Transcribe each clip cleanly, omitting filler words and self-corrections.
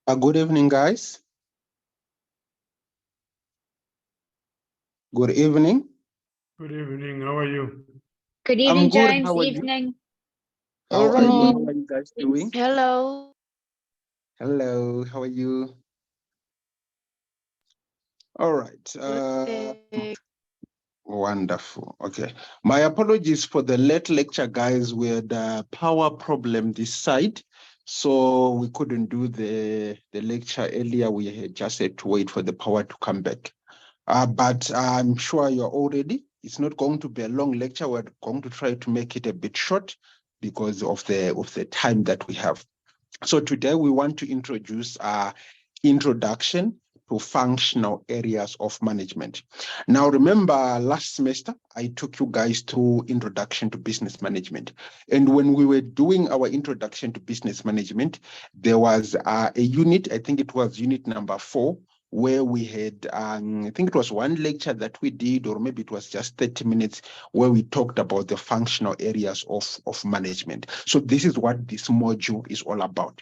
Good evening, guys. Good evening. Good evening. How are you? Good I'm evening, good. James. How are you? Evening. How are you? How Evening. are you guys doing? Hello. Hello. How are you? All right. Good day. Wonderful. Okay. My apologies for the late lecture, guys. We had a power problem this side, so we couldn't do the lecture earlier. We had just had to wait for the power to come back. But I'm sure you're all ready. It's not going to be a long lecture. We're going to try to make it a bit short because of the time that we have. So today we want to introduce introduction to functional areas of management. Now, remember last semester, I took you guys through introduction to business management. And when we were doing our introduction to business management, there was a unit, I think it was unit number 4, where we had, I think it was one lecture that we did, or maybe it was just 30 minutes, where we talked about the functional areas of management. So this is what this module is all about.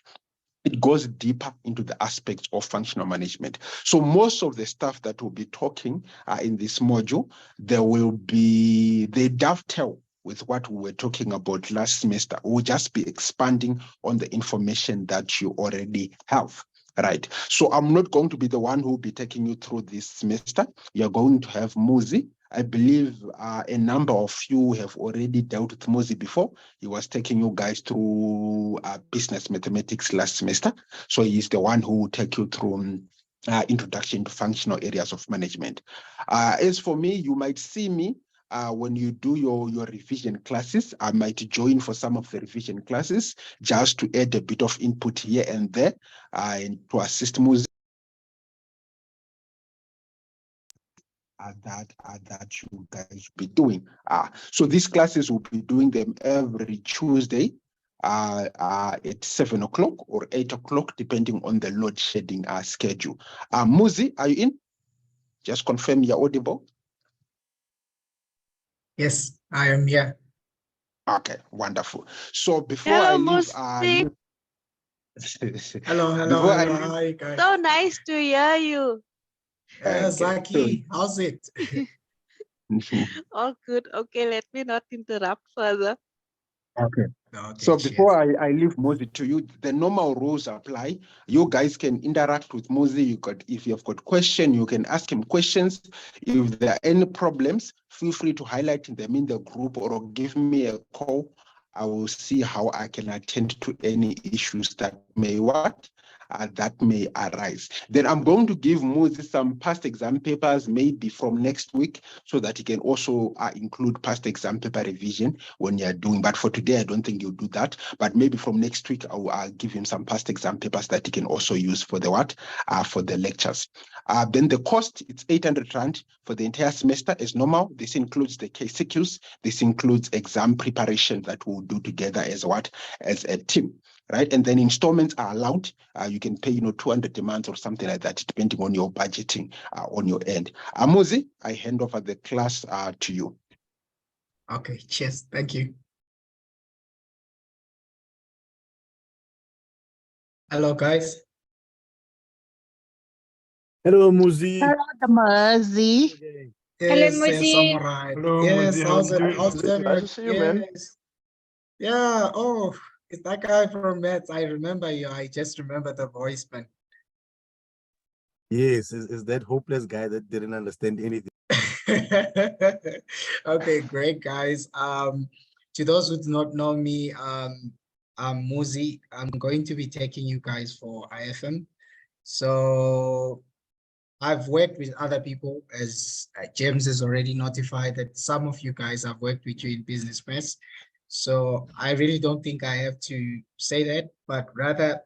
It goes deeper into the aspects of functional management. So most of the stuff that we'll be talking in this module, they dovetail with what we were talking about last semester. We'll just be expanding on the information that you already have. Right. So I'm not going to be the one who will be taking you through this semester. You're going to have Muzi. I believe a number of you have already dealt with Muzi before. He was taking you guys through business mathematics last semester. So he's the one who will take you through introduction to functional areas of management. As for me, you might see me when you do your revision classes. I might join for some of the revision classes just to add a bit of input here and there and to assist Muzi that you guys be doing. So these classes will be doing them every Tuesday at 7 o'clock or 8 o'clock, depending on the load shedding schedule. Muzi, are you in? Just confirm you're audible. Yes, I am here. Okay, wonderful. So before Hello, I leave, Musi. Hello, before I hello. leave, Hi, guys. So nice to hear you. Zaki, how's it? All good. Okay, let me not interrupt further. Okay. Okay, So cheers. before I leave Mozi to you, the normal rules apply. You guys can interact with Mozi. If you've got questions, you can ask him questions. If there are any problems, feel free to highlight them in the group or give me a call. I will see how I can attend to any issues that may arise. Then I'm going to give Moses some past exam papers, maybe from next week, so that he can also include past exam paper revision when you're doing. But for today, I don't think you'll do that. But maybe from next week, I'll give him some past exam papers that he can also use for the for the lectures. Then the cost, it's 800 Rand for the entire semester as normal. This includes the KCQs. This includes exam preparation that we'll do together as a team. Right, and then installments are allowed. You can pay, 200 a month or something like that, depending on your budgeting on your end. Amuzi, I hand over the class to you. Okay, cheers. Thank you. Hello, guys. Hello, Muzi. Hello, Muzi. Hello, Yes, Muzi. I'm all right. Hello, Yes, Muzi. how's it? How are you How's doing? everyone? Nice to see you, man. Yes. Yeah, oh, it's that guy from Mets. I remember you. I just remember the voice, man. Yes, is that hopeless guy that didn't understand anything. Okay, great, guys. To those who do not know me, I'm Muzi. I'm going to be taking you guys for IFM. So I've worked with other people, as James has already notified that some of you guys have worked with you in business press. So I really don't think I have to say that, but rather,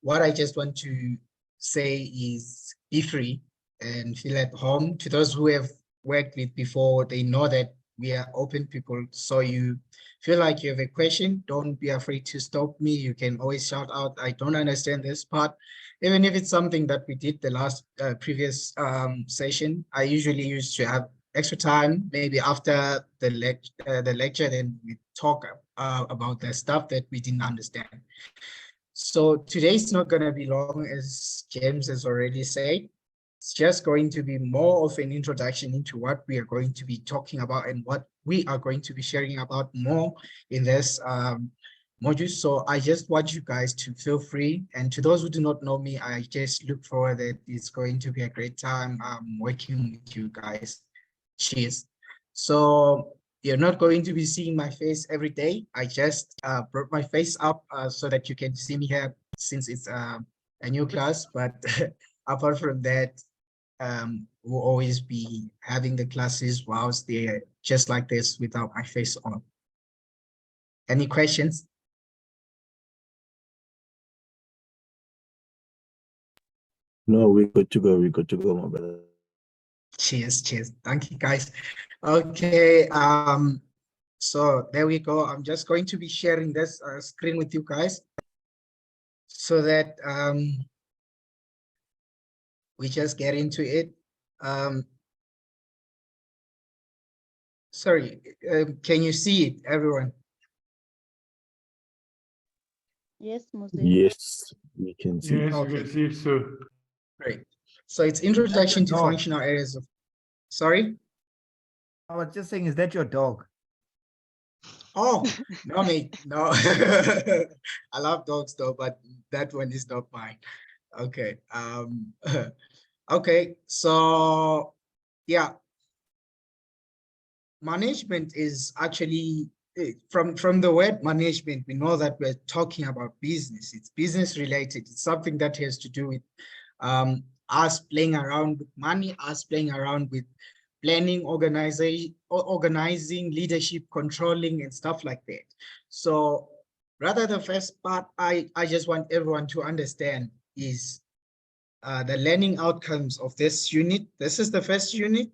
what I just want to say is be free and feel at home. To those who have worked with before, they know that we are open people. So you feel like you have a question, don't be afraid to stop me. You can always shout out, I don't understand this part. Even if it's something that we did the last previous session, I usually used to have extra time, maybe after the lecture, then we talk about the stuff that we didn't understand. So today's not going to be long, as James has already said. It's just going to be more of an introduction into what we are going to be talking about and what we are going to be sharing about more in this module. So I just want you guys to feel free. And to those who do not know me, I just look forward that it's going to be a great time working with you guys. Cheers. So you're not going to be seeing my face every day. I just brought my face up so that you can see me here since it's a new class. But apart from that, we'll always be having the classes whilst they're just like this without my face on. Any questions? No, we're good to go. We're good to go, my brother. Cheers, cheers. Thank you, guys. Okay, so there we go. I'm just going to be sharing this screen with you guys so that we just get into it. Sorry, can you see it, everyone? Yes, Muzi. Yes, we can see. Yes, you Okay. can see it, so. Great. So it's introduction to dog? functional areas of, sorry? I was just saying, is that your dog? Oh, no, mate, no. I love dogs though, but that one is not mine. Okay. Okay, so yeah. Management is actually from the word management, we know that we're talking about business. It's business related. It's something that has to do with us playing around with money, us playing around with planning, organizing, leadership, controlling, and stuff like that. So rather the first part I just want everyone to understand is the learning outcomes of this unit. This is the first unit,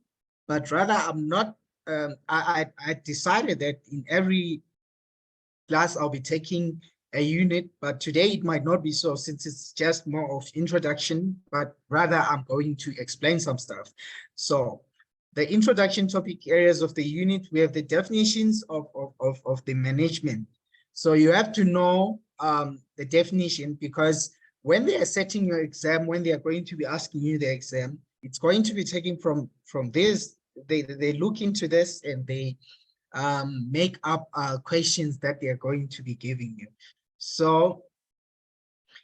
but rather I'm not, I decided that in every class I'll be taking a unit, but today it might not be so since it's just more of introduction, but rather I'm going to explain some stuff. So the introduction topic areas of the unit, we have the definitions of the management. So you have to know the definition, because when they are setting your exam, when they are going to be asking you the exam, it's going to be taken from this. They look into this and they make up questions that they are going to be giving you. So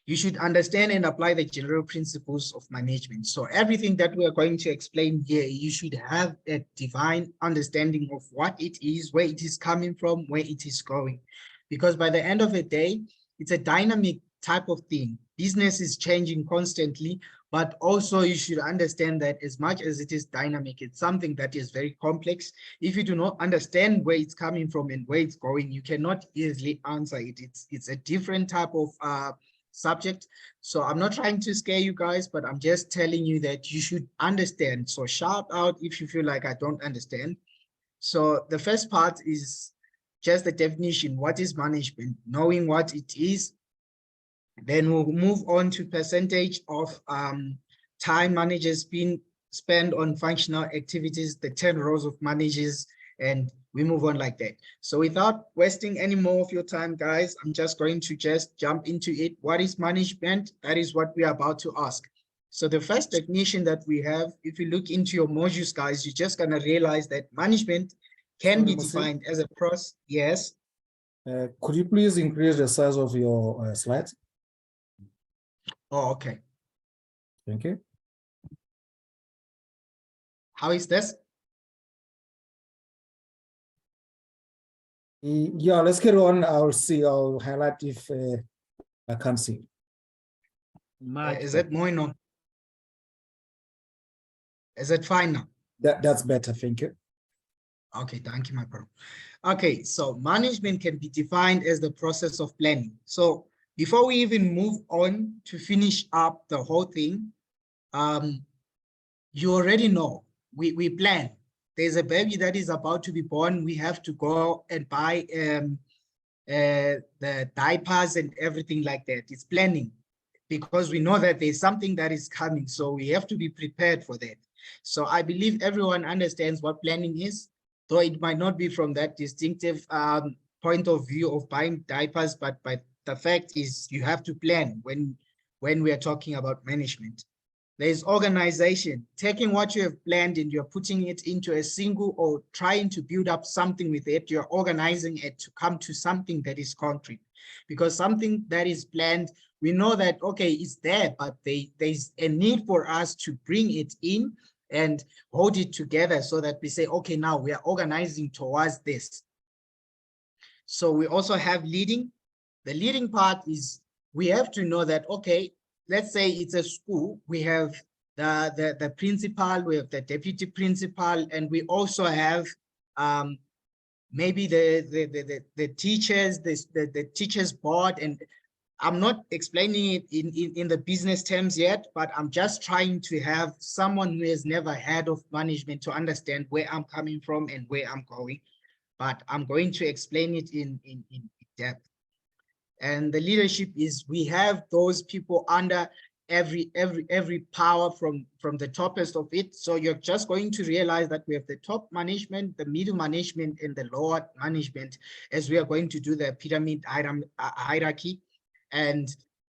you should understand and apply the general principles of management. So everything that we are going to explain here, you should have a divine understanding of what it is, where it is coming from, where it is going. Because by the end of the day, it's a dynamic type of thing. Business is changing constantly, but also you should understand that as much as it is dynamic, it's something that is very complex. If you do not understand where it's coming from and where it's going, you cannot easily answer it. It's a different type of subject. So I'm not trying to scare you guys, but I'm just telling you that you should understand. So shout out if you feel like I don't understand. So the first part is just the definition. What is management? Knowing what it is. Then we'll move on to percentage of time managers being spent on functional activities, the 10 roles of managers, and we move on like that. So without wasting any more of your time, guys, I'm just going to just jump into it. What is management? That is what we are about to ask. So the first definition that we have, if you look into your modules, guys, you're just gonna realize that management can be defined as a process. Yes. Could you please increase the size of your slides? Oh, okay. Thank you. How is this? Yeah, let's get on. I'll highlight if I can't see. Is it more no? Is it fine now? That's better, thank you. Okay, thank you, my bro. Okay, so management can be defined as the process of planning. So before we even move on to finish up the whole thing, you already know we plan. There's a baby that is about to be born. We have to go and buy the diapers and everything like that. It's planning because we know that there's something that is coming. So we have to be prepared for that. So I believe everyone understands what planning is, though it might not be from that distinctive point of view of buying diapers, but the fact is you have to plan when we are talking about management. There's organization, taking what you have planned and you're putting it into a single or trying to build up something with it. You're organizing it to come to something that is concrete, because something that is planned, we know that, okay, it's there, but there's a need for us to bring it in and hold it together so that we say, okay, now we are organizing towards this. So we also have leading. The leading part is we have to know that, okay, let's say it's a school, we have the principal, we have the deputy principal, and we also have maybe the teachers, the teachers board. And I'm not explaining it in the business terms yet, but I'm just trying to have someone who has never heard of management to understand where I'm coming from and where I'm going. But I'm going to explain it in depth. And the leadership is, we have those people under every power from the toppest of it. So you're just going to realize that we have the top management, the middle management, and the lower management, as we are going to do the pyramid hierarchy. And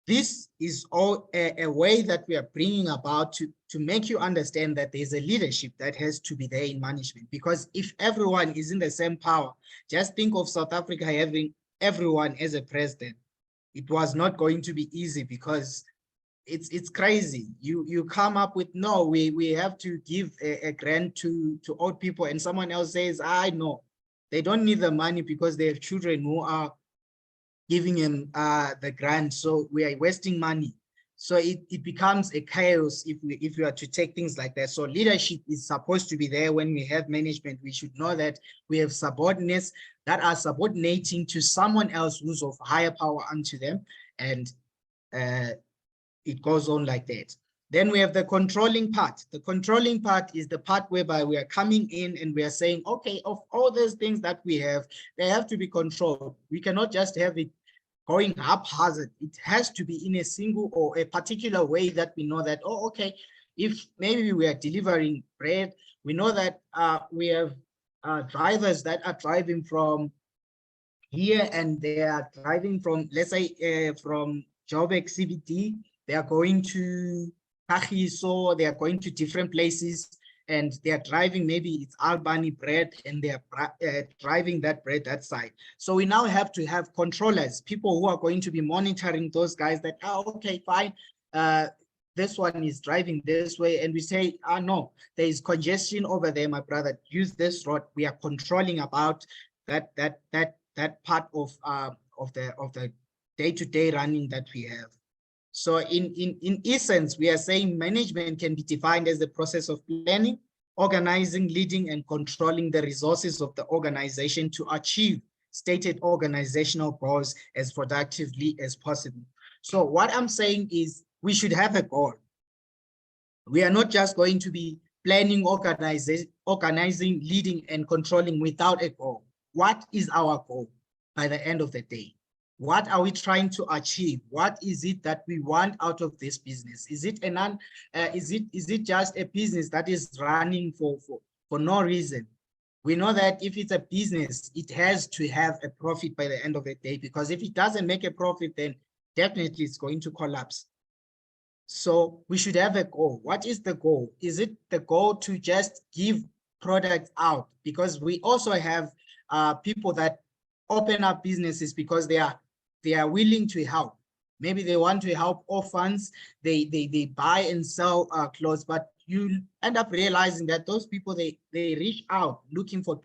this is all a way that we are bringing about to make you understand that there's a leadership that has to be there in management. Because if everyone is in the same power, just think of South Africa having everyone as a president. It was not going to be easy, because it's crazy. You come up with, no, we have to give a grant to old people, and someone else says, I know they don't need the money because they have children who are giving them the grant, so we are wasting money. So it becomes a chaos if we are to take things like that. So leadership is supposed to be there when we have management. We should know that we have subordinates that are subordinating to someone else who's of higher power unto them, and it goes on like that. Then we have the controlling part. The controlling part is the part whereby we are coming in and we are saying, okay, of all those things that we have, they have to be controlled. We cannot just have it going haphazard. It has to be in a single or a particular way that we know that, oh, okay, if maybe we are delivering bread, we know that we have drivers that are driving from here, and they are driving from, let's say, from Joburg CBD, they are going to Kagiso, they are going to different places, and they are driving, maybe it's Albany bread, and they are driving that bread that side. So we now have to have controllers, people who are going to be monitoring those guys that, oh, okay, fine, this one is driving this way, and we say, no, there is congestion over there, my brother, use this road. We are controlling about that part of the day-to-day running that we have. So in essence, we are saying management can be defined as the process of planning, organizing, leading, and controlling the resources of the organization to achieve stated organizational goals as productively as possible. So what I'm saying is we should have a goal. We are not just going to be planning, organizing, leading, and controlling without a goal. What is our goal by the end of the day? What are we trying to achieve? What is it that we want out of this business? Is it is it just a business that is running for no reason? We know that if it's a business, it has to have a profit by the end of the day, because if it doesn't make a profit, then definitely it's going to collapse. So we should have a goal. What is the goal? Is it the goal to just give products out? Because we also have people that open up businesses because they are willing to help. Maybe they want to help orphans. They buy and sell clothes, but you end up realizing that those people, they reach out looking for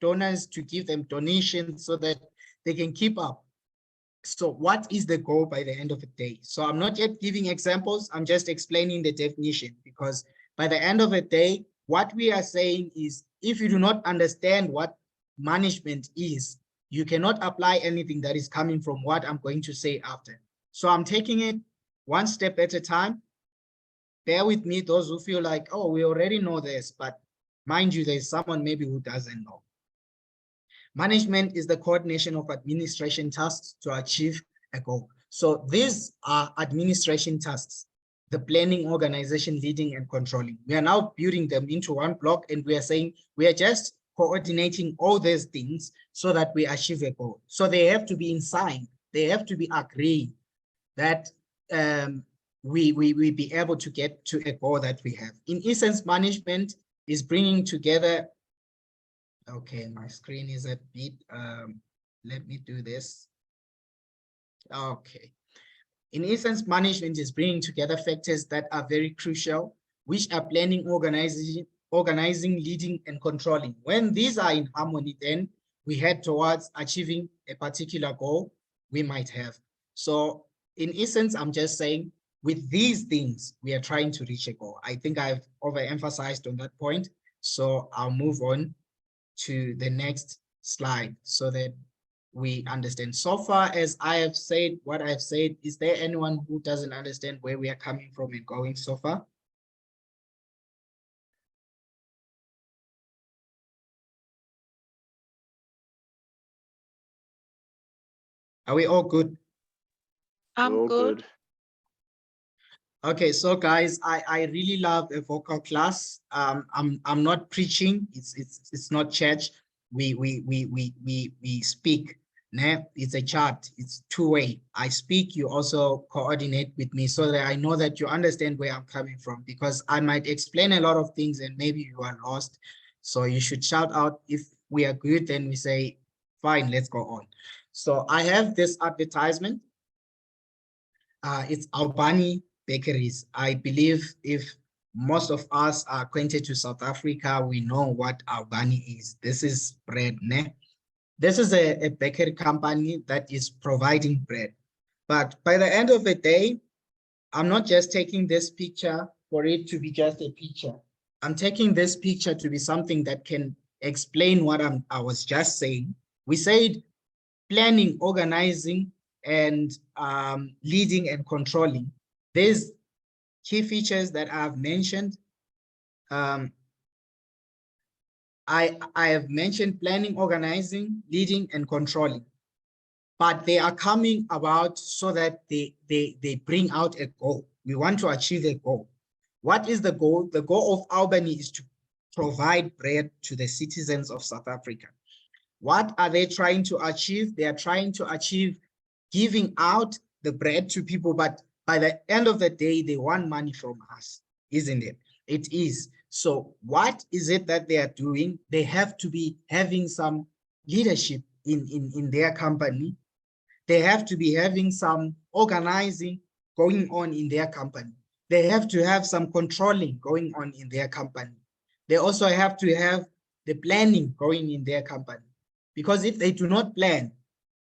donors to give them donations so that they can keep up. So what is the goal by the end of the day? So I'm not yet giving examples. I'm just explaining the definition, because by the end of the day, what we are saying is, if you do not understand what management is, you cannot apply anything that is coming from what I'm going to say after. So I'm taking it one step at a time. Bear with me, those who feel like, oh, we already know this, but mind you, there's someone maybe who doesn't know. Management is the coordination of administration tasks to achieve a goal. So these are administration tasks, the planning, organization, leading, and controlling. We are now building them into one block, and we are saying we are just coordinating all these things so that we achieve a goal. So they have to be in sync. they have to be agreed that we be able to get to a goal that we have. In essence, management is bringing together. Okay, my screen is a bit, let me do this. Okay. In essence, management is bringing together factors that are very crucial, which are planning, organizing, leading, and controlling. When these are in harmony, then we head towards achieving a particular goal we might have. So in essence, I'm just saying with these things, we are trying to reach a goal. I think I've overemphasized on that point. So I'll move on to the next slide so that we understand. So far as I have said what I've said, is there anyone who doesn't understand where we are coming from and going so far? Are we all good? I'm All good. Okay, so guys, I really love a vocal class. I'm not preaching. It's not church. We speak. Né? It's a chat. It's two-way. I speak. You also coordinate with me so that I know that you understand where I'm coming from, because I might explain a lot of things and maybe you are lost. So you should shout out. If we are good, then we say, fine, let's go on. So I have this advertisement. It's Albani Bakeries. I believe if most of us are acquainted to South Africa, we know what Albani is. This is bread, ne? This is a bakery company that is providing bread. But by the end of the day, I'm not just taking this picture for it to be just a picture. I'm taking this picture to be something that can explain what I was just saying. We said planning, organizing, and leading and controlling. There's key features that I've mentioned. I have mentioned planning, organizing, leading, and controlling, but they are coming about so that they bring out a goal. We want to achieve a goal. What is the goal? The goal of Albany is to provide bread to the citizens of South Africa. What are they trying to achieve? They are trying to achieve giving out the bread to people, but by the end of the day, they want money from us, isn't it? It is. So what is it that they are doing? They have to be having some leadership in their company. They have to be having some organizing going on in their company. They have to have some controlling going on in their company. They also have to have the planning going in their company. Because if they do not plan,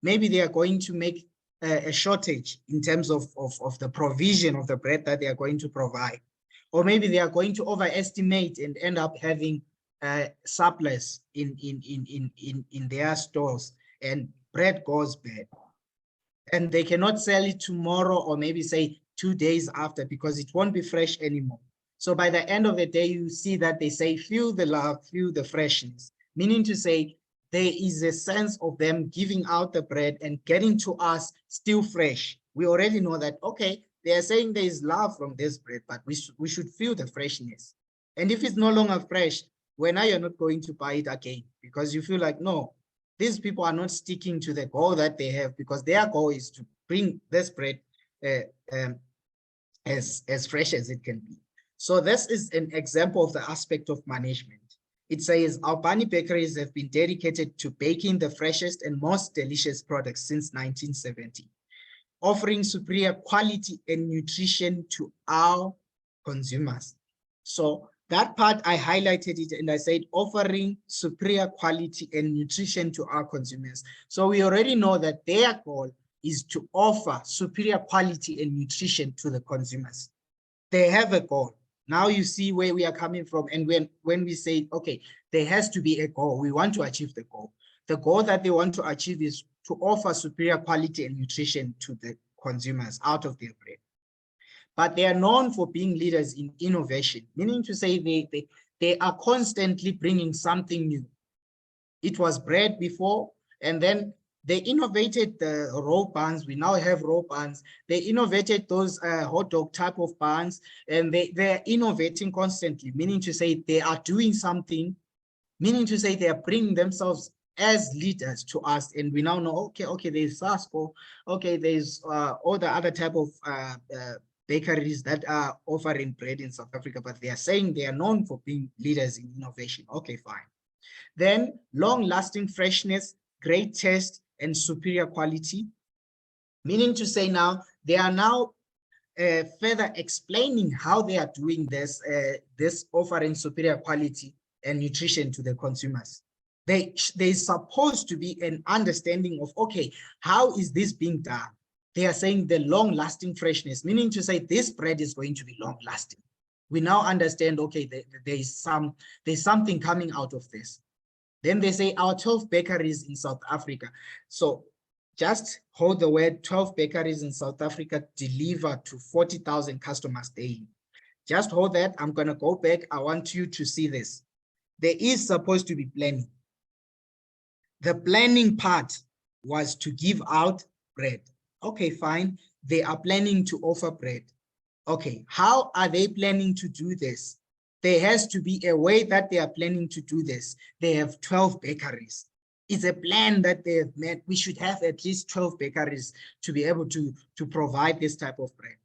maybe they are going to make a shortage in terms of the provision of the bread that they are going to provide. Or maybe they are going to overestimate and end up having surplus in their stores, and bread goes bad. And they cannot sell it tomorrow or maybe say 2 days after, because it won't be fresh anymore. So by the end of the day, you see that they say, feel the love, feel the freshness, meaning to say, there is a sense of them giving out the bread and getting to us still fresh. We already know that, okay, they are saying there is love from this bread, but we should feel the freshness. And if it's no longer fresh, well, now you're not going to buy it again, because you feel like, no, these people are not sticking to the goal that they have, because their goal is to bring this bread as fresh as it can be. So this is an example of the aspect of management. It says Albani bakeries have been dedicated to baking the freshest and most delicious products since 1970, offering superior quality and nutrition to our consumers. So that part, I highlighted it and I said offering superior quality and nutrition to our consumers. So we already know that their goal is to offer superior quality and nutrition to the consumers. They have a goal. Now you see where we are coming from. And when we say, okay, there has to be a goal, we want to achieve the goal. The goal that they want to achieve is to offer superior quality and nutrition to the consumers out of their bread. But they are known for being leaders in innovation, meaning to say they are constantly bringing something new. It was bread before, and then they innovated the roll buns. We now have roll buns. They innovated those hot dog type of buns, and they're innovating constantly, meaning to say they are doing something, meaning to say they are bringing themselves as leaders to us, and we now know, okay, there's Sasco, okay, there's all the other type of bakeries that are offering bread in South Africa, but they are saying they are known for being leaders in innovation. Okay, fine. Then long-lasting freshness, great taste, and superior quality. Meaning to say now, they are now further explaining how they are doing this, this offering superior quality and nutrition to the consumers. There's supposed to be an understanding of, okay, how is this being done? They are saying the long-lasting freshness, meaning to say this bread is going to be long-lasting. We now understand, okay, there's something coming out of this. Then they say our 12 bakeries in South Africa. So just hold the word 12 bakeries in South Africa deliver to 40,000 customers daily. Just hold that. I'm going to go back. I want you to see this. There is supposed to be planning. The planning part was to give out bread. Okay, fine. They are planning to offer bread. Okay, how are they planning to do this? There has to be a way that they are planning to do this. They have 12 bakeries. It's a plan that they have made. We should have at least 12 bakeries to be able to provide this type of bread.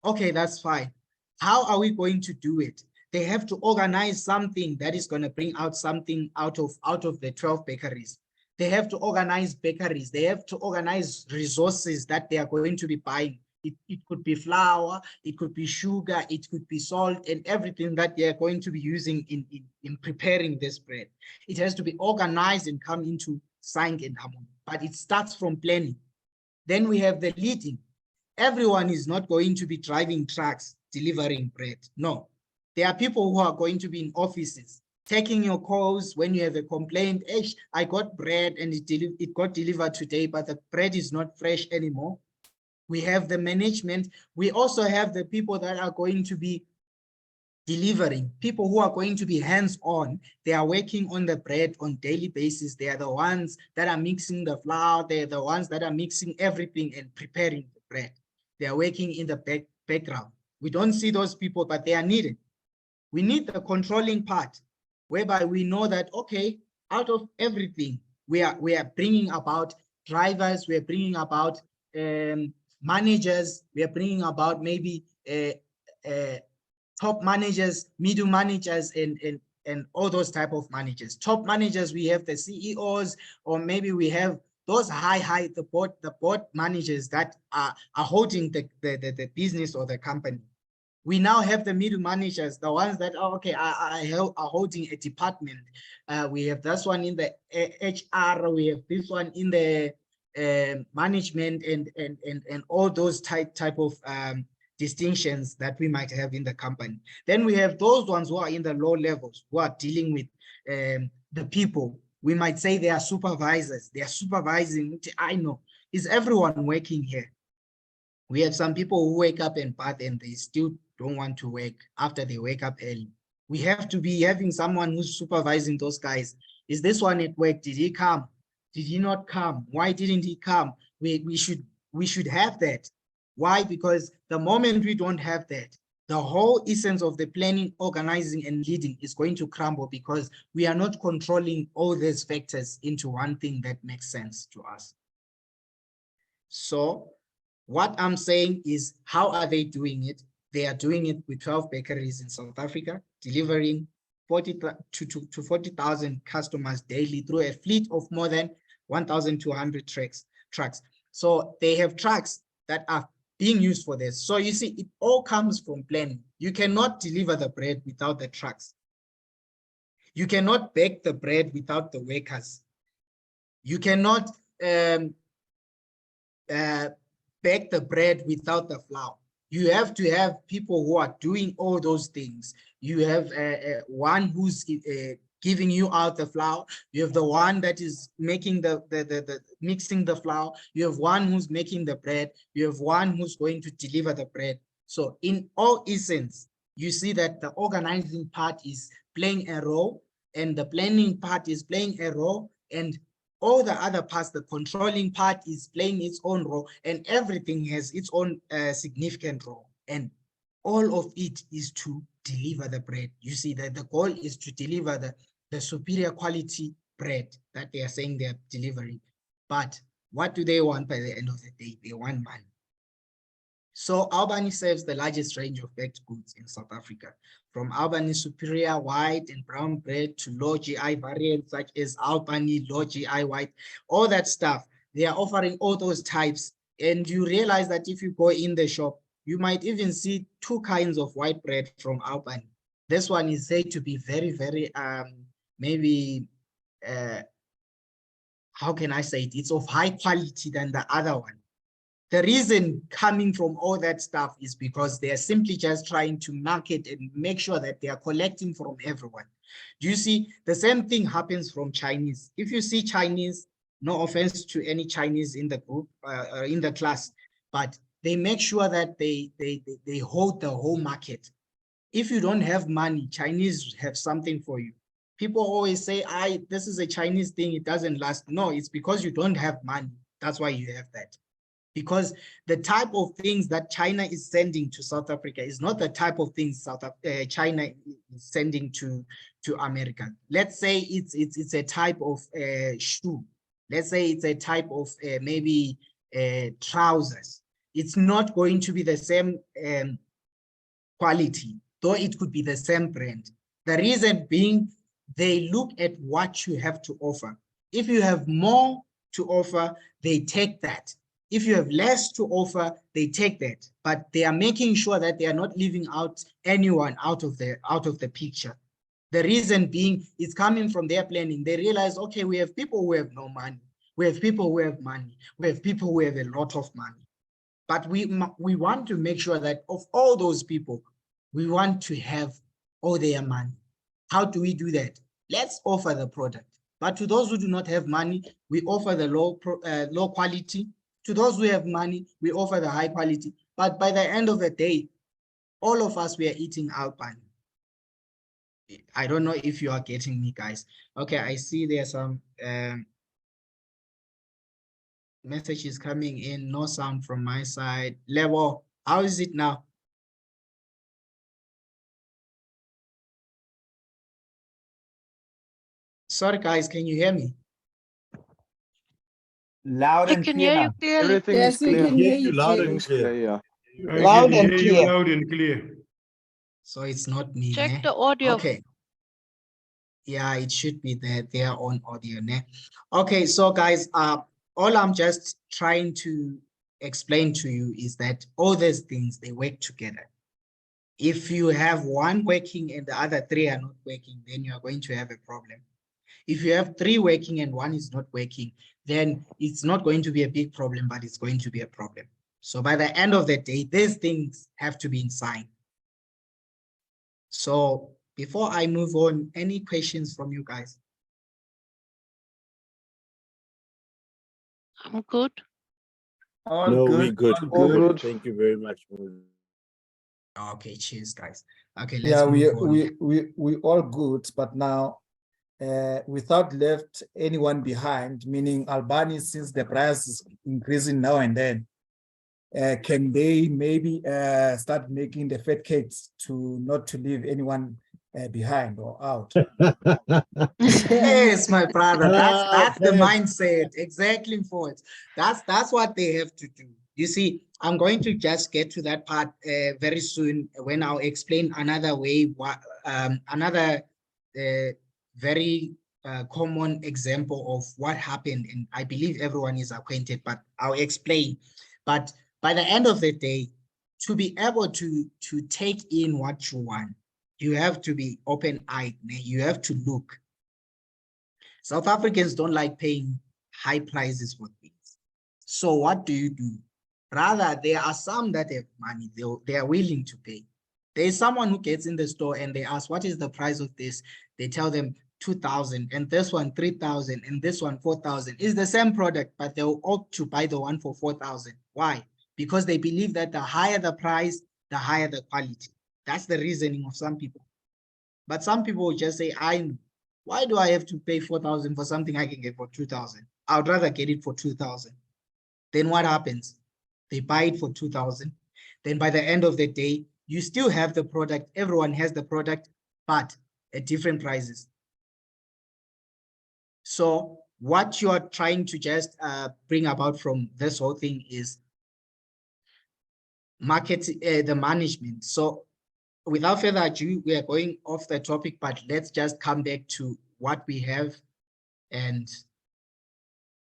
Okay, that's fine. How are we going to do it? They have to organize something that is going to bring out something out of the 12 bakeries. They have to organize bakeries. They have to organize resources that they are going to be buying. It could be flour, it could be sugar, it could be salt, and everything that they are going to be using in preparing this bread. It has to be organized and come into sync and harmony, but it starts from planning. Then we have the leading. Everyone is not going to be driving trucks, delivering bread. No, there are people who are going to be in offices, taking your calls when you have a complaint. Hey, I got bread and it got delivered today, but the bread is not fresh anymore. We have the management. We also have the people that are going to be delivering, people who are going to be hands-on. They are working on the bread on daily basis. They are the ones that are mixing the flour. They're the ones that are mixing everything and preparing the bread. They are working in the background. We don't see those people, but they are needed. We need the controlling part, whereby we know that, okay, out of everything, we are bringing about drivers, we are bringing about managers, we are bringing about maybe top managers, middle managers, and all those type of managers. Top managers, we have the CEOs, or maybe we have those the board managers that are holding the business or the company. We now have the middle managers, the ones that are, okay, are holding a department. We have this one in the HR, we have this one in the management, and all those type of distinctions that we might have in the company. Then we have those ones who are in the low levels, who are dealing with the people. We might say they are supervisors. They are supervising. I know. Is everyone working here? We have some people who wake up and bath and they still don't want to work after they wake up early. We have to be having someone who's supervising those guys. Is this one at work? Did he come? Did he not come? Why didn't he come? We should have that. Why? Because the moment we don't have that, the whole essence of the planning, organizing, and leading is going to crumble, because we are not controlling all these factors into one thing that makes sense to us. So what I'm saying is, how are they doing it? They are doing it with 12 bakeries in South Africa, delivering 40,000 to 40,000 customers daily through a fleet of more than 1,200 trucks. So they have trucks that are being used for this. So you see, it all comes from planning. You cannot deliver the bread without the trucks. You cannot bake the bread without the workers. You cannot bake the bread without the flour. You have to have people who are doing all those things. You have one who's giving you out the flour. You have the one that is making mixing the flour. You have one who's making the bread. You have one who's going to deliver the bread. So in all essence, you see that the organizing part is playing a role, and the planning part is playing a role, and all the other parts, the controlling part is playing its own role, and everything has its own significant role. And all of it is to deliver the bread. You see that the goal is to deliver the superior quality bread that they are saying they are delivering. But what do they want by the end of the day? They want money. So Albany serves the largest range of baked goods in South Africa, from Albany superior white and brown bread to low GI variants such as Albany low GI white, all that stuff. They are offering all those types. And you realize that if you go in the shop, you might even see two kinds of white bread from Albany. This one is said to be very, very, maybe, how can I say it? It's of high quality than the other one. The reason coming from all that stuff is because they are simply just trying to market and make sure that they are collecting from everyone. Do you see? The same thing happens from Chinese. If you see Chinese, no offense to any Chinese in the group, in the class, but they make sure that they hold the whole market. If you don't have money, Chinese have something for you. People always say, this is a Chinese thing, it doesn't last. No, it's because you don't have money. That's why you have that. Because the type of things that China is sending to South Africa is not the type of things China is sending to America. Let's say it's a type of shoe. Let's say it's a type of maybe trousers. It's not going to be the same quality, though it could be the same brand. The reason being, they look at what you have to offer. If you have more to offer, they take that. If you have less to offer, they take that, but they are making sure that they are not leaving out anyone out of the picture. The reason being, it's coming from their planning. They realize, okay, we have people who have no money. We have people who have money. We have people who have a lot of money. But we want to make sure that of all those people, we want to have all their money. How do we do that? Let's offer the product. But to those who do not have money, we offer the low quality. To those who have money, we offer the high quality. But by the end of the day, all of us, we are eating Albany. I don't know if you are getting me, guys. Okay, I see there's some messages coming in. No sound from my side. Level, how is it now? Sorry, guys, can you hear me? Loud I and can clear hear you now. clearly. Everything is We clear. can hear you loud and Everything's clear. yeah. I Loud can and hear you clear. loud and clear. So it's not me. Check ne? the audio. Okay. Yeah, it should be their own audio. Ne? Okay, so guys, all I'm just trying to explain to you is that all these things, they work together. If you have one working and the other three are not working, then you are going to have a problem. If you have three working and one is not working, then it's not going to be a big problem, but it's going to be a problem. So by the end of the day, these things have to be in sign. So before I move on, any questions from you guys? I'm good. All No, good. we good. All All good. Thank you very much. Okay, cheers, guys. Okay, let's Yeah, move on. we all good, but now without left anyone behind, meaning Albany, since the price is increasing now and then, can they maybe start making the fat cakes to not to leave anyone behind or out? Yes, my brother. That's the Fat. mindset. Exactly, for it. That's what they have to do. You see, I'm going to just get to that part very soon when I'll explain another way, another very common example of what happened. And I believe everyone is acquainted, but I'll explain. But by the end of the day, to be able to take in what you want, you have to be open-eyed. You have to look. South Africans don't like paying high prices for things. So what do? Rather, there are some that have money, they are willing to pay. There is someone who gets in the store and they ask, what is the price of this? They tell them 2,000 and this one 3,000 and this one 4,000. It's the same product, but they'll opt to buy the one for 4,000. Why? Because they believe that the higher the price, the higher the quality. That's the reasoning of some people. But some people will just say, why do I have to pay 4,000 for something I can get for 2,000? I would rather get it for 2,000. Then what happens? They buy it for 2,000. Then by the end of the day, you still have the product. Everyone has the product, but at different prices. So what you are trying to just bring about from this whole thing is market, the management. So without further ado, we are going off the topic, but let's just come back to what we have and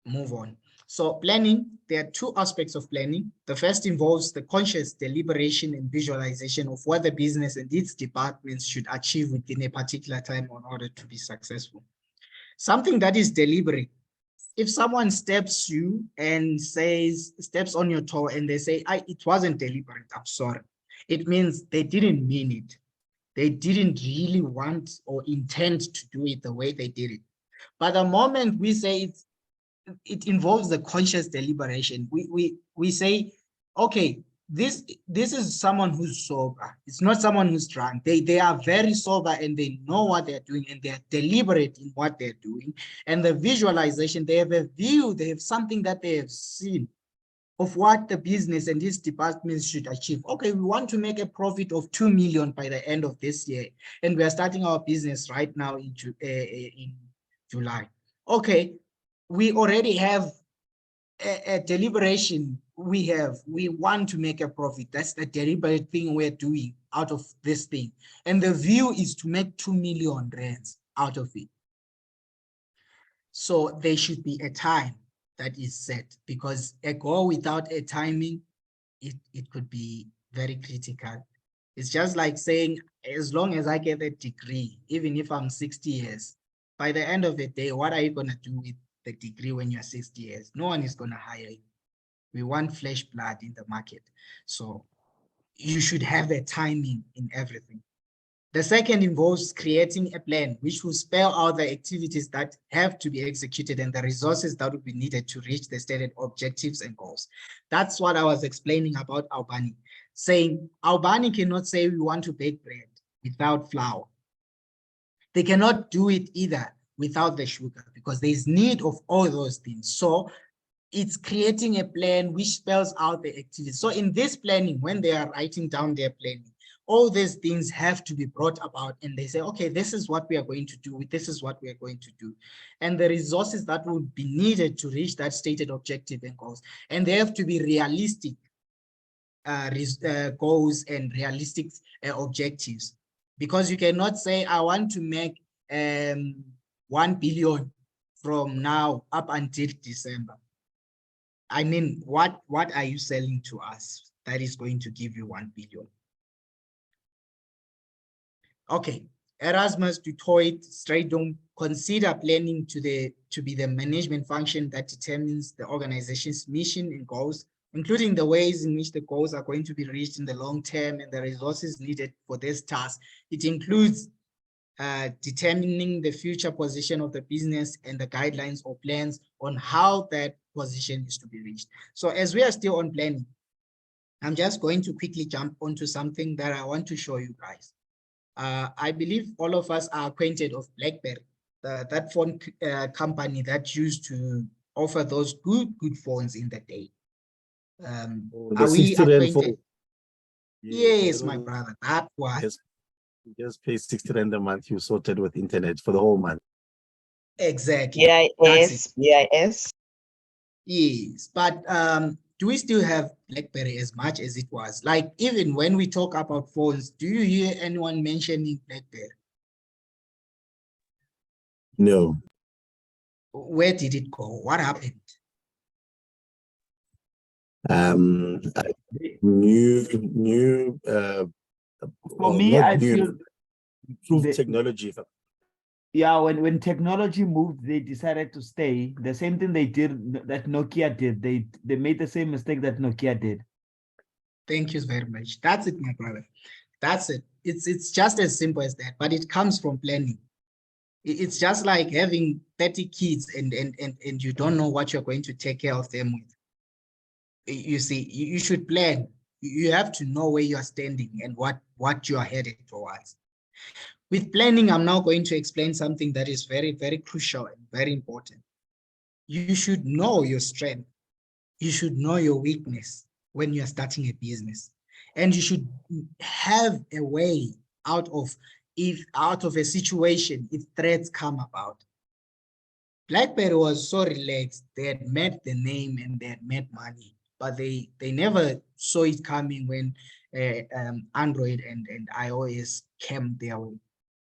move on. So planning, there are two aspects of planning. The first involves the conscious deliberation and visualization of what the business and its departments should achieve within a particular time in order to be successful. Something that is deliberate. If someone steps you and steps on your toe and they say, it wasn't deliberate, I'm sorry. It means they didn't mean it. They didn't really want or intend to do it the way they did it. But the moment we say it involves the conscious deliberation, we say, okay, this is someone who's sober. It's not someone who's drunk. They are very sober and they know what they're doing and they're deliberate in what they're doing. And the visualization, they have a view, they have something that they have seen of what the business and its departments should achieve. Okay, we want to make a profit of 2 million by the end of this year. And we are starting our business right now in July. Okay, we already have a deliberation. We want to make a profit. That's the deliberate thing we're doing out of this thing. And the view is to make 2 million rands out of it. So there should be a time that is set, because a goal without a timing, it could be very critical. It's just like saying, as long as I get a degree, even if I'm 60 years, by the end of the day, what are you going to do with the degree when you're 60 years? No one is going to hire you. We want flesh blood in the market. So you should have a timing in everything. The second involves creating a plan which will spell out the activities that have to be executed and the resources that will be needed to reach the stated objectives and goals. That's what I was explaining about Albani, saying Albani cannot say we want to bake bread without flour. They cannot do it either without the sugar, because there is need of all those things. So it's creating a plan which spells out the activities. So in this planning, when they are writing down their planning, all these things have to be brought about, and they say, okay, this is what we are going to do. This is what we are going to do. And the resources that will be needed to reach that stated objective and goals. And they have to be realistic goals and realistic objectives. Because you cannot say, I want to make 1 billion from now up until December. I mean, what are you selling to us that is going to give you 1 billion? Okay, Erasmus du Toit Straydom consider planning to be the management function that determines the organization's mission and goals, including the ways in which the goals are going to be reached in the long term and the resources needed for this task. It includes determining the future position of the business and the guidelines or plans on how that position is to be reached. So as we are still on planning, I'm just going to quickly jump onto something that I want to show you guys. I believe all of us are acquainted of BlackBerry, that phone company that used to offer those good phones in the day. Are we acquainted? Yes, my brother, that was. Yes. You just pay 60 Rand a month, you sorted with internet for the whole month. Exactly. BIS. Yes, but do we still have BlackBerry as much as it was? Like, even when we talk about phones, do you hear anyone mentioning BlackBerry? No. Where did it go? What happened? New For me, I feel improved technology. yeah, when technology moved, they decided to stay. The same thing they did that Nokia did. They made the same mistake that Nokia did. Thank you very much. That's it, my brother. That's it. It's just as simple as that, but it comes from planning. It's just like having 30 kids and you don't know what you're going to take care of them with. You see, you should plan. You have to know where you are standing and what you are headed towards. With planning, I'm now going to explain something that is very, very crucial and very important. You should know your strength. You should know your weakness when you are starting a business. And you should have a way out of a situation if threats come about. BlackBerry was so relaxed. They had made the name and they had made money, but they never saw it coming when Android and iOS came their way.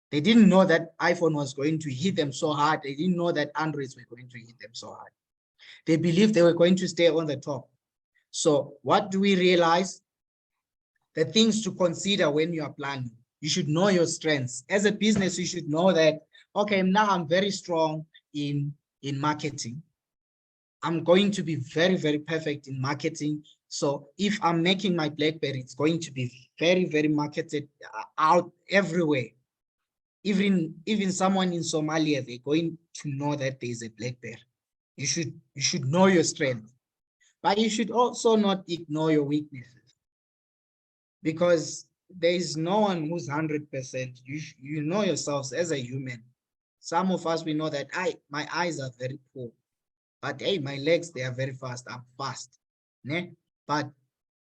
They didn't know that iPhone was going to hit them so hard. They didn't know that Androids were going to hit them so hard. They believed they were going to stay on the top. So what do we realize? The things to consider when you are planning. You should know your strengths. As a business, you should know that, okay, now I'm very strong in marketing. I'm going to be very, very perfect in marketing. So if I'm making my BlackBerry, it's going to be very, very marketed out everywhere. Even someone in Somalia, they're going to know that there's a BlackBerry. You should know your strength, but you should also not ignore your weaknesses, because there is no one who's 100%. You know yourselves as a human. Some of us, we know that my eyes are very poor, but hey, my legs, they are very fast. I'm fast. Ne? But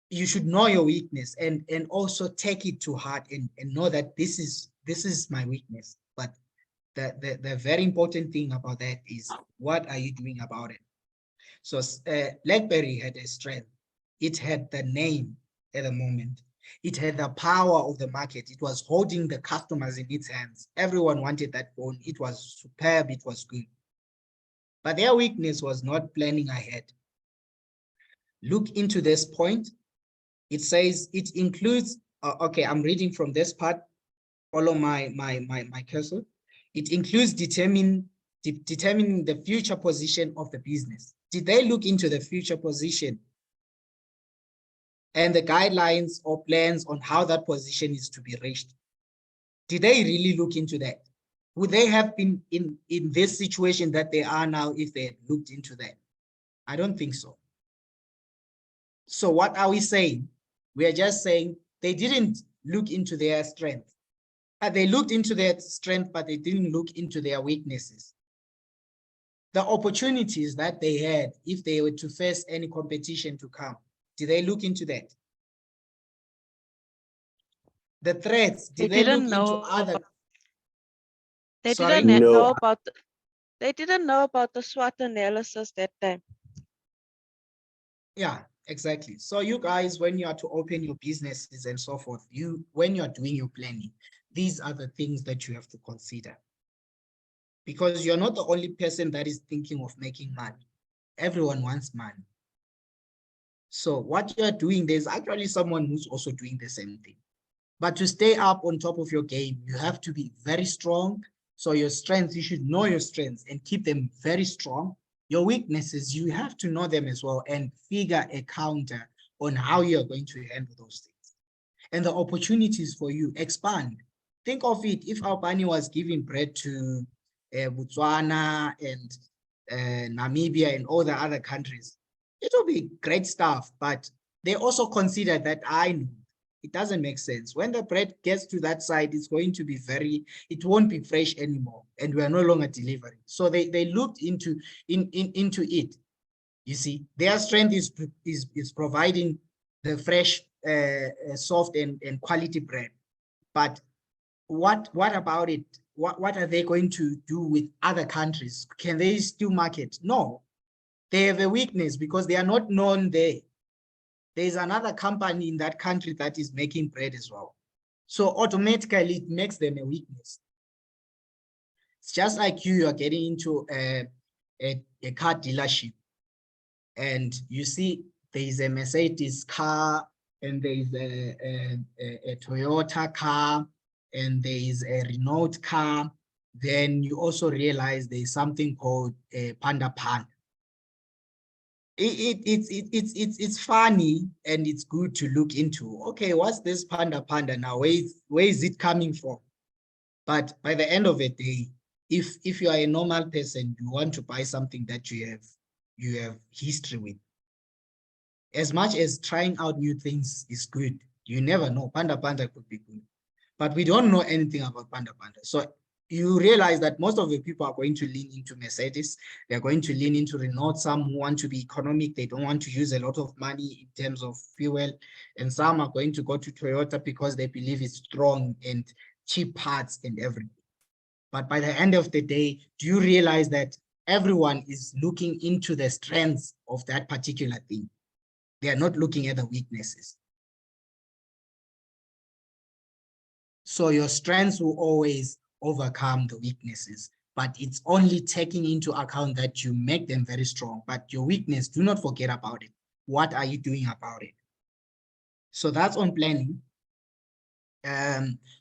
you should know your weakness and also take it to heart and know that this is my weakness. But the very important thing about that is, what are you doing about it? So BlackBerry had a strength. It had the name at the moment. It had the power of the market. It was holding the customers in its hands. Everyone wanted that phone. It was superb. It was good. But their weakness was not planning ahead. Look into this point. It says it includes, okay, I'm reading from this part. Follow my cursor. It includes determining the future position of the business. Did they look into the future position and the guidelines or plans on how that position is to be reached? Did they really look into that? Would they have been in this situation that they are now if they had looked into that? I don't think so. So what are we saying? We are just saying they didn't look into their strength. They looked into their strength, but they didn't look into their weaknesses. The opportunities that they had, if they were to face any competition to come, did they look into that? The threats, did they look into other? They Sorry? didn't No. know about they didn't know about the SWOT analysis that time. Yeah, exactly. So you guys, when you are to open your businesses and so forth, when you are doing your planning, these are the things that you have to consider. Because you're not the only person that is thinking of making money. Everyone wants money. So what you're doing, there's actually someone who's also doing the same thing. But to stay up on top of your game, you have to be very strong. So your strengths, you should know your strengths and keep them very strong. Your weaknesses, you have to know them as well and figure a counter on how you're going to handle those things. And the opportunities for you, expand. Think of it, if Albania was giving bread to Botswana and Namibia and all the other countries, it will be great stuff, but they also consider that it doesn't make sense. When the bread gets to that side, it's going to be it won't be fresh anymore, and we are no longer delivering. So they looked into it. You see, their strength is providing the fresh, soft and quality bread. But what about it? What are they going to do with other countries? Can they still market? No, they have a weakness because they are not known there. There's another company in that country that is making bread as well. So automatically it makes them a weakness. It's just like you are getting into a car dealership and you see there is a Mercedes car and there is a Toyota car and there is a Renault car. Then you also realize there is something called a Panda. It's funny and it's good to look into. Okay, what's this Panda now? Where is it coming from? But by the end of the day, if you are a normal person, you want to buy something that you have history with. As much as trying out new things is good, you never know. Panda could be good, but we don't know anything about Panda. So you realize that most of the people are going to lean into Mercedes. They're going to lean into Renault. Some who want to be economic, they don't want to use a lot of money in terms of fuel. And some are going to go to Toyota because they believe it's strong and cheap parts and everything. But by the end of the day, do you realize that everyone is looking into the strengths of that particular thing. They are not looking at the weaknesses. So your strengths will always overcome the weaknesses, but it's only taking into account that you make them very strong, but your weakness, do not forget about it. What are you doing about it? So that's on planning.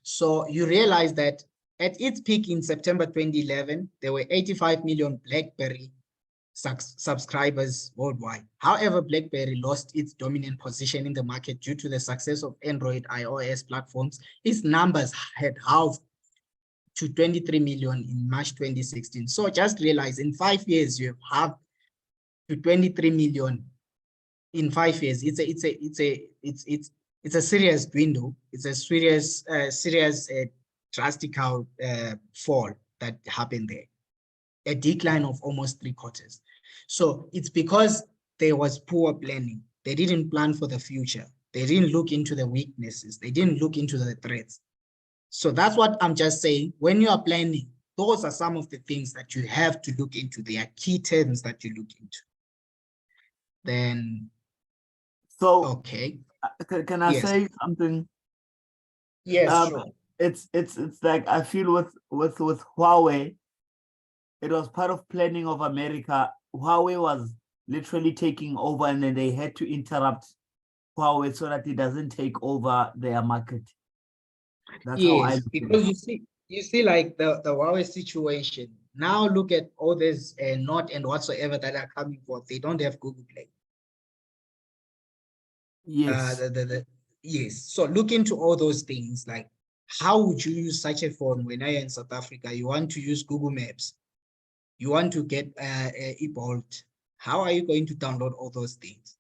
So you realize that at its peak in September 2011, there were 85 million BlackBerry subscribers worldwide. However, BlackBerry lost its dominant position in the market due to the success of Android iOS platforms. Its numbers had halved to 23 million in March 2016. So just realize in 5 years, you have halved to 23 million in 5 years. It's a serious dwindle. It's a serious drastic fall that happened there. A decline of almost 3/4. So it's because there was poor planning. They didn't plan for the future. They didn't look into the weaknesses. They didn't look into the threats. So that's what I'm just saying. When you are planning, those are some of the things that you have to look into. They are key terms that you look into. Then, So okay. can I Yes. say something? Yes, sure. It's like I feel with Huawei, it was part of planning of America. Huawei was literally taking over, and then they had to interrupt Huawei so that it doesn't take over their market. That's how I Yes, because you see like the Huawei situation. Now look at all this Note and whatsoever that are coming forth. They don't have Google Play. yes. Yes. So look into all those things. Like, how would you use such a phone when I am in South Africa? You want to use Google Maps. You want to get eBolt. How are you going to download all those things?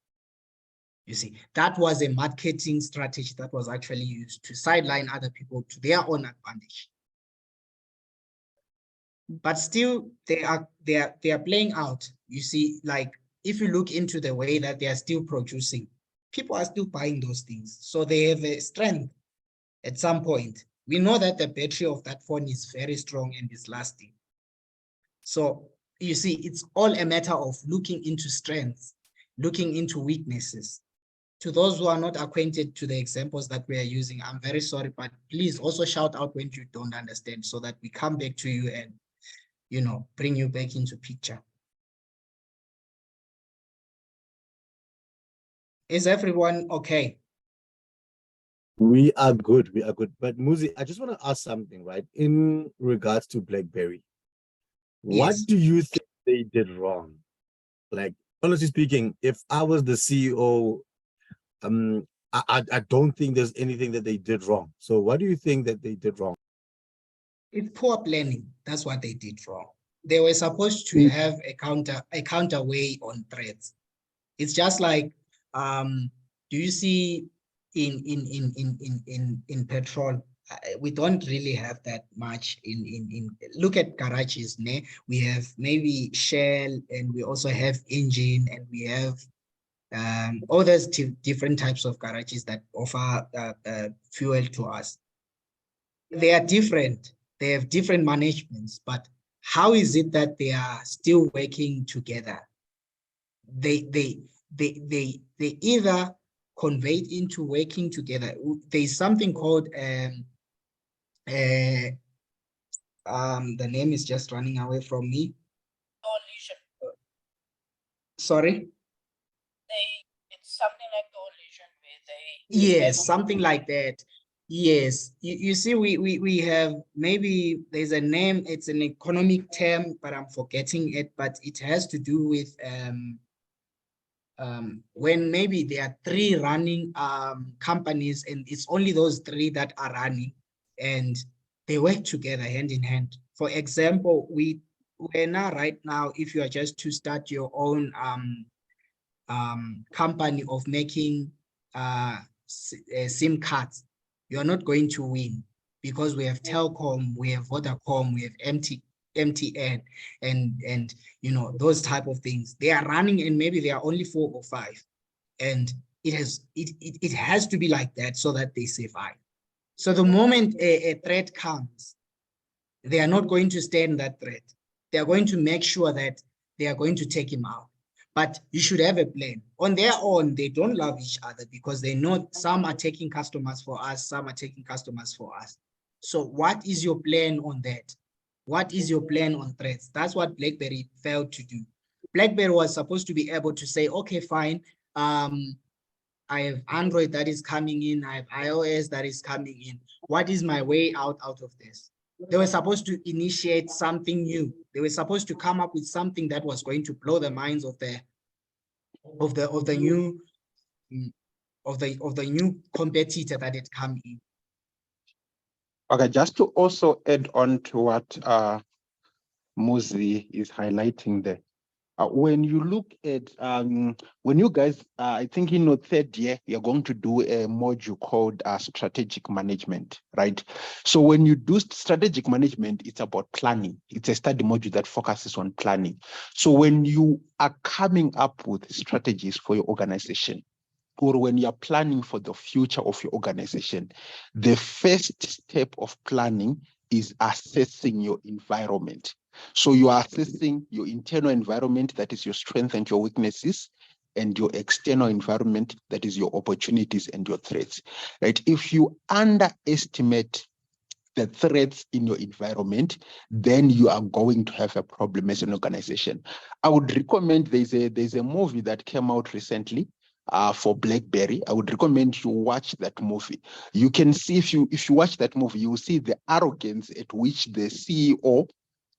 You see, that was a marketing strategy that was actually used to sideline other people to their own advantage. But still, they are playing out. You see, like if you look into the way that they are still producing, people are still buying those things. So they have a strength at some point. We know that the battery of that phone is very strong and is lasting. So you see, it's all a matter of looking into strengths, looking into weaknesses. To those who are not acquainted to the examples that we are using, I'm very sorry, but please also shout out when you don't understand so that we come back to you and, you know, bring you back into picture. Is everyone okay? We are good. We are good. But Muzi, I just want to ask something, right? In regards to BlackBerry, what Yes. do you think they did wrong? Like, honestly speaking, if I was the CEO, I don't think there's anything that they did wrong. So what do you think that they did wrong? It's poor planning. That's what they did wrong. They were supposed to have a counterweight on threats. It's just like, do you see in petrol? We don't really have that much in look at garages. We have maybe Shell, and we also have engine, and we have all those different types of garages that offer fuel to us. They are different. They have different managements, but how is it that they are still working together? They either conveyed into working together. There's something called the name is just running away from me. Coalition. Sorry? It's something like coalition where they Yes, something like that. Yes, you see, we have, maybe there's a name, it's an economic term, but I'm forgetting it, but it has to do with when maybe there are 3 running companies, and it's only those 3 that are running, and they work together hand in hand. For example, we're now right now, if you are just to start your own company of making SIM cards, you're not going to win, because we have Telkom, we have Vodacom, we have MTN, and you know, those type of things. They are running, and maybe there are only 4 or 5, and it has to be like that so that they survive. So the moment a threat comes, they are not going to stand that threat. they are going to make sure that they are going to take him out. But you should have a plan. On their own, they don't love each other because they know some are taking customers for us, some are taking customers for us. So what is your plan on that? What is your plan on threats? That's what BlackBerry failed to do. BlackBerry was supposed to be able to say, okay, fine. I have Android that is coming in. I have iOS that is coming in. What is my way out of this? They were supposed to initiate something new. They were supposed to come up with something that was going to blow the minds of the new competitor that had come in. Okay, just to also add on to what Muzi is highlighting there. When you look at, when you guys, I think in your third year, you're going to do a module called strategic management, right? So when you do strategic management, it's about planning. It's a study module that focuses on planning. So when you are coming up with strategies for your organization, or when you're planning for the future of your organization, the first step of planning is assessing your environment. So you are assessing your internal environment, that is your strengths and your weaknesses, and your external environment, that is your opportunities and your threats, right? If you underestimate the threats in your environment, then you are going to have a problem as an organization. I would recommend there's a movie that came out recently for BlackBerry. I would recommend you watch that movie. You can see if you watch that movie, you will see the arrogance at which the CEO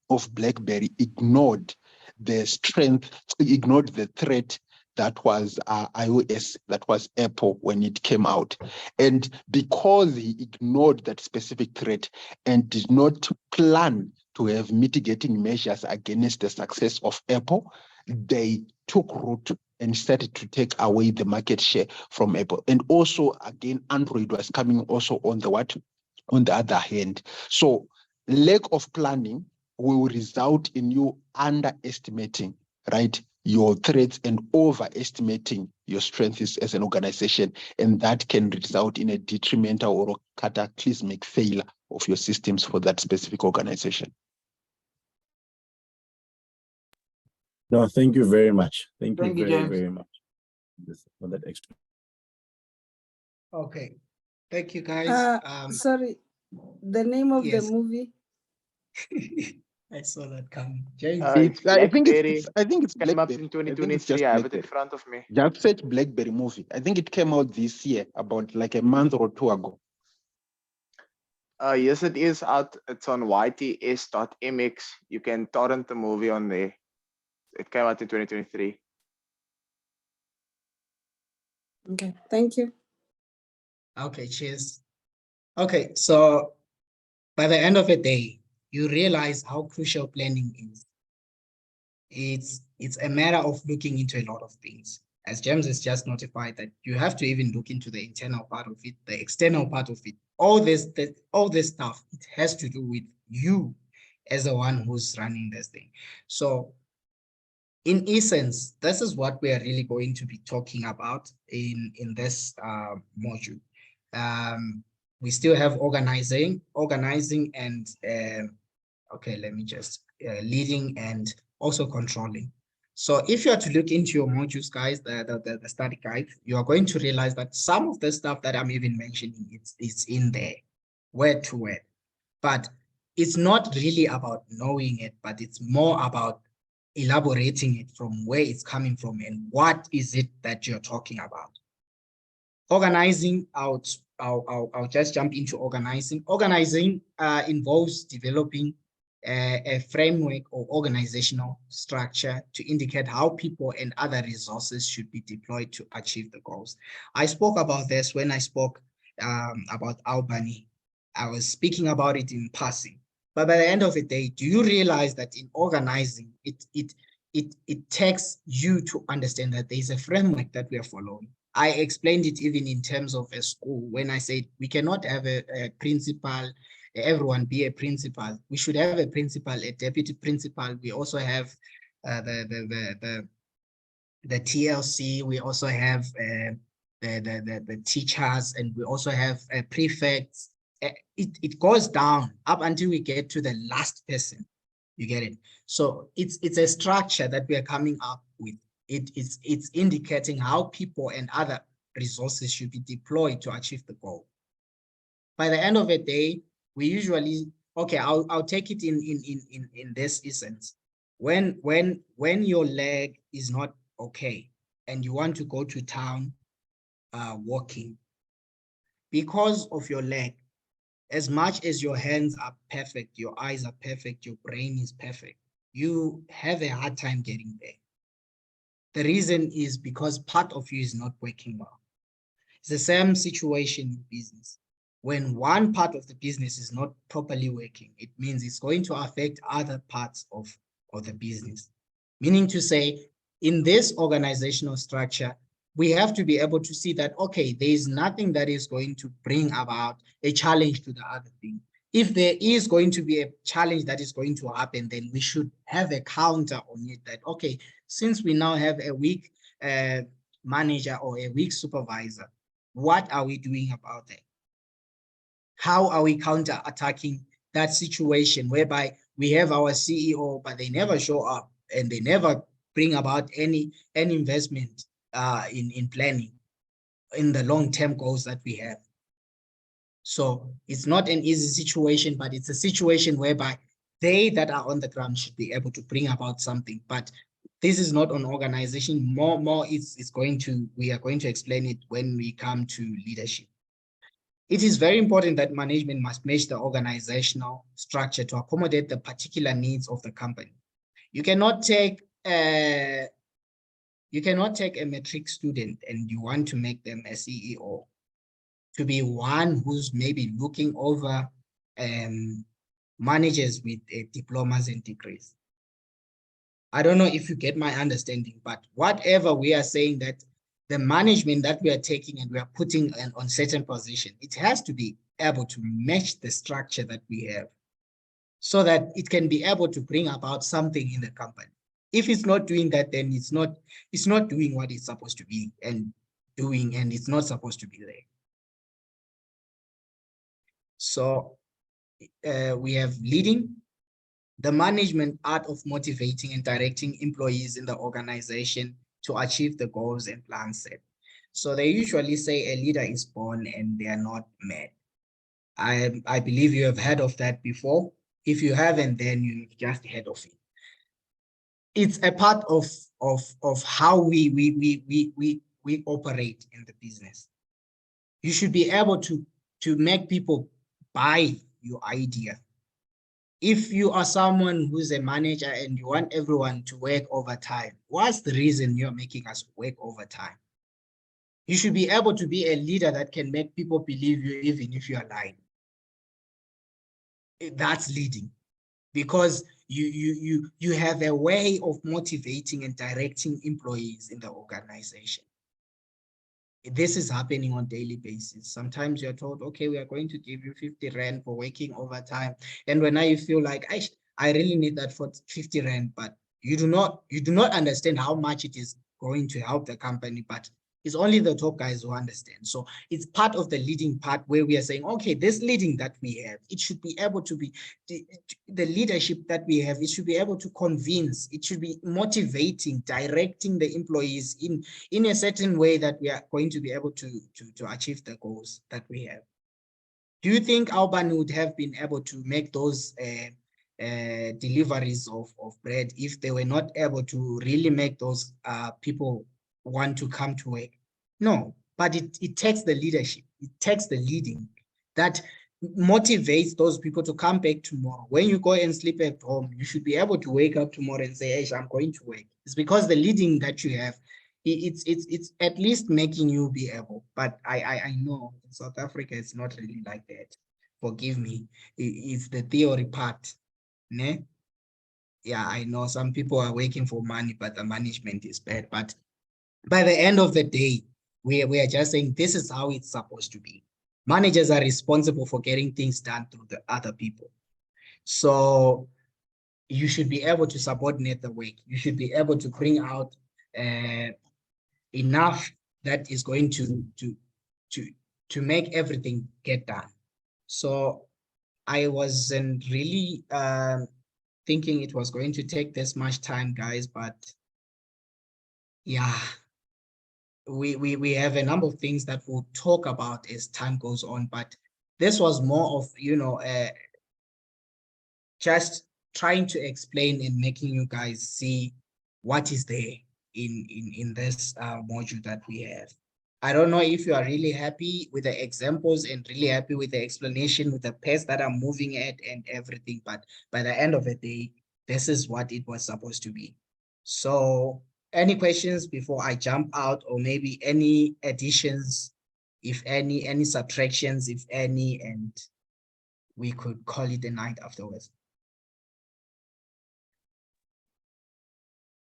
of BlackBerry ignored the threat that was iOS, that was Apple when it came out. And because he ignored that specific threat and did not plan to have mitigating measures against the success of Apple, they took root and started to take away the market share from Apple. And also, again, Android was coming also on the other hand. So lack of planning will result in you underestimating, right, your threats and overestimating your strengths as an organization. And that can result in a detrimental or cataclysmic failure of your systems for that specific organization. No, thank you very much. Thank you very, James. very much for that extra. Okay, thank you guys. Sorry, the name of yes. the movie? I saw that coming. James. I think it's came up BlackBerry. in 2023. I have it in front of me. Just search BlackBerry movie. I think it came out this year, about like a month or two ago. Yes, it is out. It's on yts.mx. You can torrent the movie on there. It came out in 2023. Okay, thank you. Okay, cheers. Okay, so by the end of the day, you realize how crucial planning is. It's a matter of looking into a lot of things. As James has just notified that you have to even look into the internal part of it, the external part of it. All this stuff, it has to do with you as the one who's running this thing. So in essence, this is what we are really going to be talking about in this module. We still have organizing and okay, let me just leading and also controlling. So if you are to look into your modules, guys, the study guide, you are going to realize that some of the stuff that I'm even mentioning, it's in there, word to word. But it's not really about knowing it, but it's more about elaborating it from where it's coming from and what is it that you're talking about. Organizing out, I'll just jump into organizing. Organizing involves developing a framework or organizational structure to indicate how people and other resources should be deployed to achieve the goals. I spoke about this when I spoke about Albany. I was speaking about it in passing. But by the end of the day, do you realize that in organizing, it takes you to understand that there's a framework that we are following? I explained it even in terms of a school when I said we cannot have a principal, everyone be a principal. We should have a principal, a deputy principal. We also have the TLC. We also have the teachers, and we also have prefects. It goes down up until we get to the last person. You get it? So it's a structure that we are coming up with. It's indicating how people and other resources should be deployed to achieve the goal. By the end of the day, we usually, okay, I'll take it in this essence. When your leg is not okay and you want to go to town walking, because of your leg, as much as your hands are perfect, your eyes are perfect, your brain is perfect, you have a hard time getting there. The reason is because part of you is not working well. It's the same situation in business. When one part of the business is not properly working, it means it's going to affect other parts of the business. Meaning to say, in this organizational structure, we have to be able to see that, okay, there is nothing that is going to bring about a challenge to the other thing. If there is going to be a challenge that is going to happen, then we should have a counter on it that, okay, since we now have a weak manager or a weak supervisor, what are we doing about that? How are we counter-attacking that situation whereby we have our CEO, but they never show up and they never bring about any investment in planning in the long-term goals that we have? So it's not an easy situation, but it's a situation whereby they that are on the ground should be able to bring about something. But this is not an organization. More it's going to, we are going to explain it when we come to leadership. It is very important that management must match the organizational structure to accommodate the particular needs of the company. You cannot take a matric student and you want to make them a CEO to be one who's maybe looking over managers with diplomas and degrees. I don't know if you get my understanding, but whatever we are saying that the management that we are taking and we are putting on certain position, it has to be able to match the structure that we have so that it can be able to bring about something in the company. If it's not doing that, then it's not doing what it's supposed to be and doing, and it's not supposed to be there. So we have leading, the management art of motivating and directing employees in the organization to achieve the goals and plans set. So they usually say a leader is born and they are not made. I believe you have heard of that before. If you haven't, then you've just heard of it. It's a part of how we operate in the business. You should be able to make people buy your idea. If you are someone who's a manager and you want everyone to work overtime, what's the reason you're making us work overtime? You should be able to be a leader that can make people believe you even if you are lying. That's leading, because you have a way of motivating and directing employees in the organization. This is happening on a daily basis. Sometimes you're told, okay, we are going to give you 50 Rand for working overtime. And when now you feel like, I really need that for 50 Rand, but you do not understand how much it is going to help the company, but it's only the top guys who understand. So it's part of the leading part where we are saying, okay, this leading that we have, it should be able to be, the leadership that we have, it should be able to convince, it should be motivating, directing the employees in a certain way that we are going to be able to achieve the goals that we have. Do you think Albany would have been able to make those deliveries of bread if they were not able to really make those people want to come to work? No, but it takes the leadership, it takes the leading that motivates those people to come back tomorrow. When you go and sleep at home, you should be able to wake up tomorrow and say, hey, I'm going to work. It's because the leading that you have, it's at least making you be able. But I know in South Africa, it's not really like that. Forgive me. It's the theory part. Ne? Yeah, I know some people are working for money, but the management is bad. But by the end of the day, we are just saying this is how it's supposed to be. Managers are responsible for getting things done through the other people. So you should be able to subordinate the work. You should be able to bring out enough that is going to make everything get done. So I wasn't really thinking it was going to take this much time, guys, but yeah, we have a number of things that we'll talk about as time goes on, but this was more of, you know, just trying to explain and making you guys see what is there in this module that we have. I don't know if you are really happy with the examples and really happy with the explanation, with the pace that I'm moving at and everything, but by the end of the day, this is what it was supposed to be. So any questions before I jump out, or maybe any additions, if any subtractions, if any, and we could call it a night afterwards.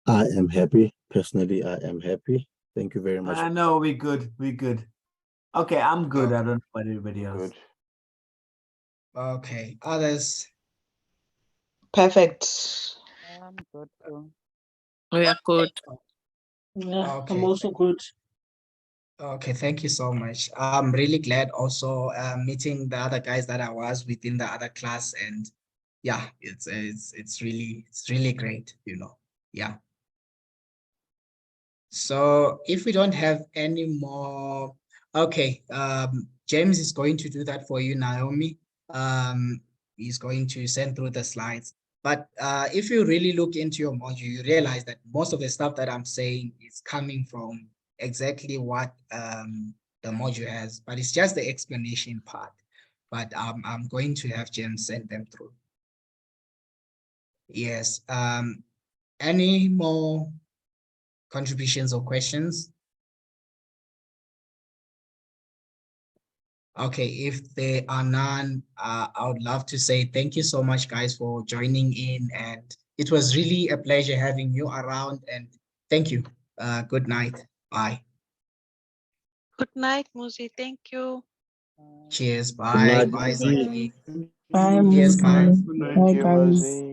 I am happy. Personally, I am happy. Thank you very much. I know we're good. We're good. Okay, I'm good. Okay. I don't know about everybody else. Good. Okay, others. Perfect. I'm good too. We are good. Yeah, I'm also good. Okay, thank you so much. I'm really glad also meeting the other guys that I was within the other class, and yeah, it's really great, you know. Yeah. So if we don't have any more, okay, James is going to do that for you, Naomi. He's going to send through the slides. But if you really look into your module, you realize that most of the stuff that I'm saying is coming from exactly what the module has, but it's just the explanation part. But I'm going to have James send them through. Yes. Any more contributions or questions? Okay, if there are none, I would love to say thank you so much, guys, for joining in. And it was really a pleasure having you around. And thank you. Good night. Bye. Good night, Muzi. Thank you. Cheers. night, Bye. Bye, Muzi. Zaki. Bye, Yes, bye. Good night. Thank you, Muzi.